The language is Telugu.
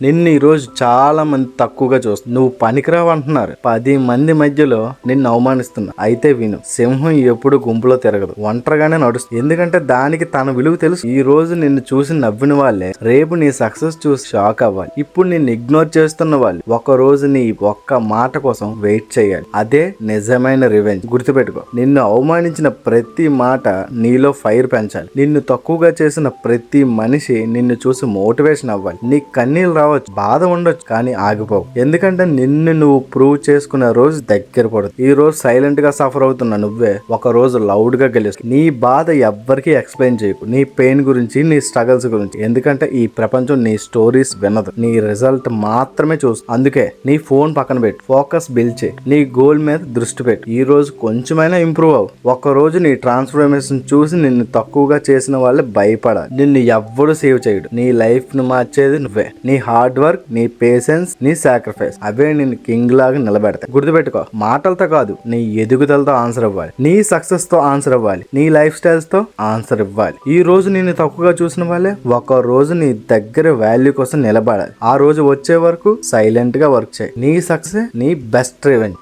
నిన్ను ఈరోజు చాలా మంది తక్కువగా చూస్తారు. నువ్వు పనికిరావు అంటున్నారు. 10 మంది మధ్యలో నిన్ను అవమానిస్తున్నా. అయితే విను, సింహం ఎప్పుడు గుంపులో తిరగదు, ఒంటరిగానే నడుస్తుంది. ఎందుకంటే దానికి తన విలువ తెలుసు. ఈ రోజు నిన్ను చూసి నవ్విన వాళ్ళే రేపు నీ సక్సెస్ చూసి షాక్ అవ్వాలి. ఇప్పుడు నిన్ను ఇగ్నోర్ చేస్తున్న వాళ్ళు ఒక రోజు నీ ఒక్క మాట కోసం వెయిట్ చేయాలి. అదే నిజమైన రివెంజ్. గుర్తుపెట్టుకో, నిన్ను అవమానించిన ప్రతి మాట నీలో ఫైర్ పెంచాలి. నిన్ను తక్కువగా చేసిన ప్రతి మనిషి నిన్ను చూసి మోటివేషన్ అవ్వాలి. నీ కన్నీళ్ళు రావచ్చు, బాధ ఉండొచ్చు, కానీ ఆగిపోవు. ఎందుకంటే నిన్ను నువ్వు ప్రూవ్ చేసుకునే రోజు దగ్గర పడుతుంది. ఈ రోజు సైలెంట్ గా సఫర్ అవుతున్న నువ్వే ఒక రోజు లౌడ్ గా గెలుస్తావు. నీ బాధ ఎవ్వరికి ఎక్స్ప్లెయిన్ చేయకు, నీ పెయిన్ గురించి, నీ స్ట్రగల్స్ గురించి. ఎందుకంటే ఈ ప్రపంచం నీ స్టోరీస్ వినదు, నీ రిజల్ట్ మాత్రమే చూస్తుంది. అందుకే నీ ఫోన్ పక్కన పెట్టు, ఫోకస్ బిల్డ్ చేయి, నీ గోల్ మీద దృష్టి పెట్టు. ఈ రోజు కొంచెమైనా ఇంప్రూవ్ అవ్వు. ఒక రోజు నీ ట్రాన్స్ఫర్మేషన్ చూసి నిన్ను తక్కువగా చేసిన వాళ్ళే భయపడాలి. నిన్ను ఎవ్వడు సేవ్ చేయడు. నీ లైఫ్ ను మార్చేది నువ్వే. నీ హార్డ్ వర్క్, నీ పేషెన్స్, నీ సాక్రిఫైస్, అవే నిన్ను కింగ్ లాగా నిలబెడతాయి. గుర్తుపెట్టుకో, మాటలతో కాదు, నీ ఎదుగుదలతో ఆన్సర్ ఇవ్వాలి. నీ సక్సెస్ తో ఆన్సర్ ఇవ్వాలి. నీ లైఫ్ స్టైల్స్ తో ఆన్సర్ ఇవ్వాలి. ఈ రోజు నిన్ను తక్కువగా చూసిన వాళ్ళే ఒక రోజు నీ దగ్గర వాల్యూ కోసం నిలబడాలి. ఆ రోజు వచ్చే వరకు సైలెంట్ గా వర్క్ చేయి. నీ సక్సెస్ నీ బెస్ట్ రివెంజ్.